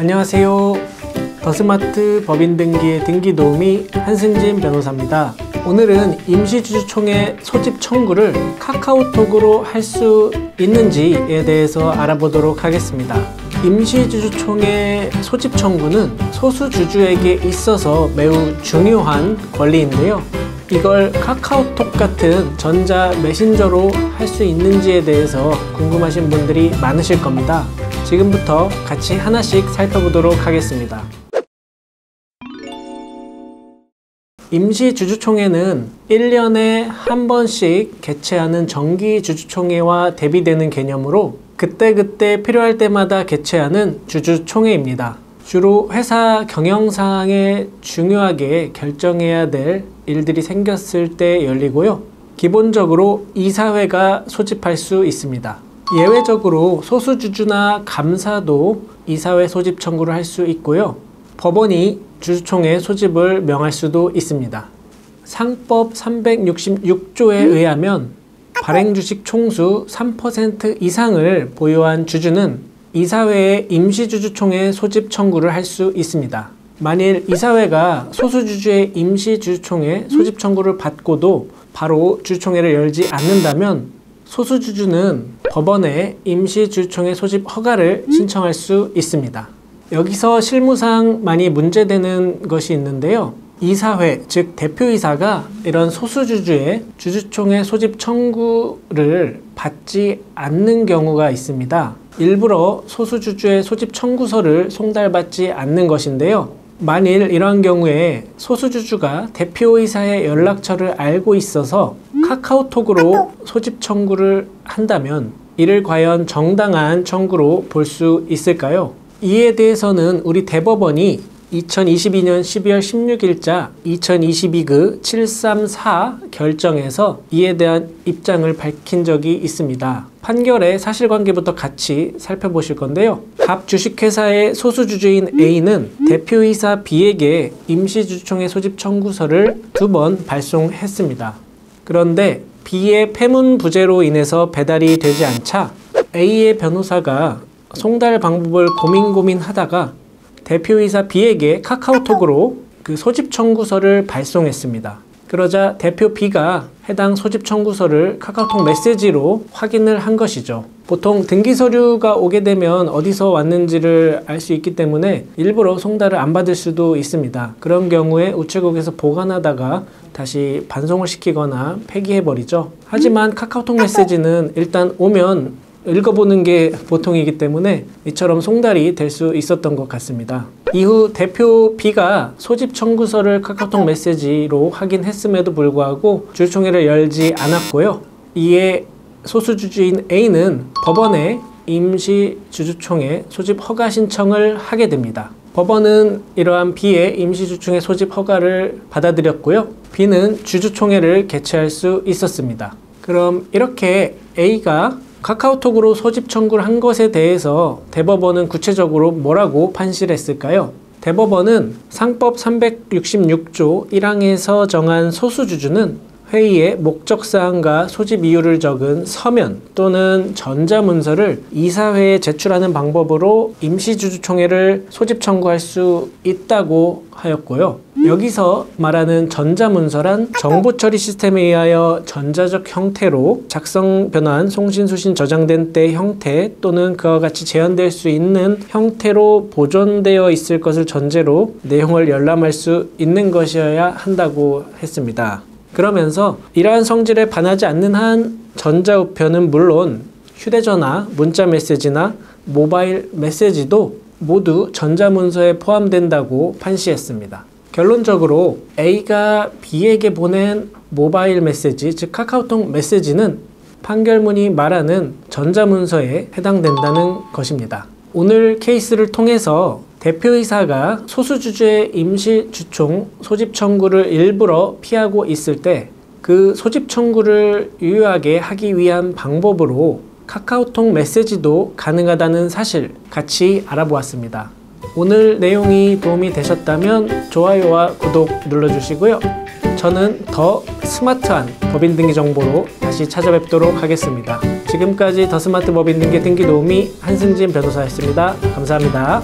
안녕하세요. 더스마트 법인등기의 등기도우미 한승진 변호사입니다. 오늘은 임시주주총회 소집 청구를 카카오톡으로 할 수 있는지에 대해서 알아보도록 하겠습니다. 임시주주총회 소집 청구는 소수주주에게 있어서 매우 중요한 권리인데요. 이걸 카카오톡 같은 전자 메신저로 할 수 있는지에 대해서 궁금하신 분들이 많으실 겁니다. 지금부터 같이 하나씩 살펴보도록 하겠습니다. 임시주주총회는 1년에 한 번씩 개최하는 정기주주총회와 대비되는 개념으로 그때그때 필요할 때마다 개최하는 주주총회입니다. 주로 회사 경영상에 중요하게 결정해야 될 일들이 생겼을 때 열리고요. 기본적으로 이사회가 소집할 수 있습니다. 예외적으로 소수주주나 감사도 이사회 소집 청구를 할 수 있고요. 법원이 주주총회 소집을 명할 수도 있습니다. 상법 366조에 의하면 발행주식 총수 3% 이상을 보유한 주주는 이사회에 임시주주총회 소집 청구를 할 수 있습니다. 만일 이사회가 소수주주의 임시주주총회 소집 청구를 받고도 바로 주주총회를 열지 않는다면 소수주주는 법원에 임시주주총회 소집 허가를 신청할 수 있습니다. 여기서 실무상 많이 문제되는 것이 있는데요. 이사회, 즉 대표이사가 이런 소수주주의 주주총회 소집 청구를 받지 않는 경우가 있습니다. 일부러 소수주주의 소집 청구서를 송달받지 않는 것인데요. 만일 이러한 경우에 소수주주가 대표이사의 연락처를 알고 있어서 카카오톡으로 소집 청구를 한다면 이를 과연 정당한 청구로 볼 수 있을까요? 이에 대해서는 우리 대법원이 2022년 12월 16일자 2022그 734 결정에서 이에 대한 입장을 밝힌 적이 있습니다. 판결의 사실관계부터 같이 살펴보실 건데요. 갑 주식회사의 소수주주인 A는 대표이사 B에게 임시주주총회 소집 청구서를 2번 발송했습니다. 그런데 B의 폐문부재로 인해서 배달이 되지 않자 A의 변호사가 송달 방법을 고민하다가 대표이사 B에게 카카오톡으로 그 소집 청구서를 발송했습니다. 그러자 대표 B가 해당 소집 청구서를 카카오톡 메시지로 확인을 한 것이죠. 보통 등기 서류가 오게 되면 어디서 왔는지를 알 수 있기 때문에 일부러 송달을 안 받을 수도 있습니다. 그런 경우에 우체국에서 보관하다가 다시 반송을 시키거나 폐기해버리죠. 하지만 카카오톡 메시지는 일단 오면 읽어보는 게 보통이기 때문에 이처럼 송달이 될 수 있었던 것 같습니다. 이후 대표 B가 소집 청구서를 카카오톡 메시지로 확인했음에도 불구하고 주주총회를 열지 않았고요. 이에 소수주주인 A는 법원에 임시주주총회 소집 허가 신청을 하게 됩니다. 법원은 이러한 B의 임시주주총회 소집 허가를 받아들였고요. B는 주주총회를 개최할 수 있었습니다. 그럼 이렇게 A가 카카오톡으로 소집 청구를 한 것에 대해서 대법원은 구체적으로 뭐라고 판시를 했을까요? 대법원은 상법 366조 1항에서 정한 소수주주는 회의의 목적사항과 소집 이유를 적은 서면 또는 전자문서를 이사회에 제출하는 방법으로 임시주주총회를 소집 청구할 수 있다고 하였고요. 여기서 말하는 전자문서란 정보처리 시스템에 의하여 전자적 형태로 작성, 변환, 송신, 수신, 저장된 때 형태 또는 그와 같이 재현될 수 있는 형태로 보존되어 있을 것을 전제로 내용을 열람할 수 있는 것이어야 한다고 했습니다. 그러면서 이러한 성질에 반하지 않는 한 전자우편은 물론 휴대전화, 문자메시지나 모바일 메시지도 모두 전자문서에 포함된다고 판시했습니다. 결론적으로 A가 B에게 보낸 모바일 메시지, 즉 카카오톡 메시지는 판결문이 말하는 전자문서에 해당된다는 것입니다. 오늘 케이스를 통해서 대표이사가 소수주주의 임시주총 소집 청구를 일부러 피하고 있을 때 그 소집 청구를 유효하게 하기 위한 방법으로 카카오톡 메시지도 가능하다는 사실 같이 알아보았습니다. 오늘 내용이 도움이 되셨다면 좋아요와 구독 눌러주시고요. 저는 더 스마트한 법인등기 정보로 다시 찾아뵙도록 하겠습니다. 지금까지 더 스마트 법인등기 등기도우미 한승진 변호사였습니다. 감사합니다.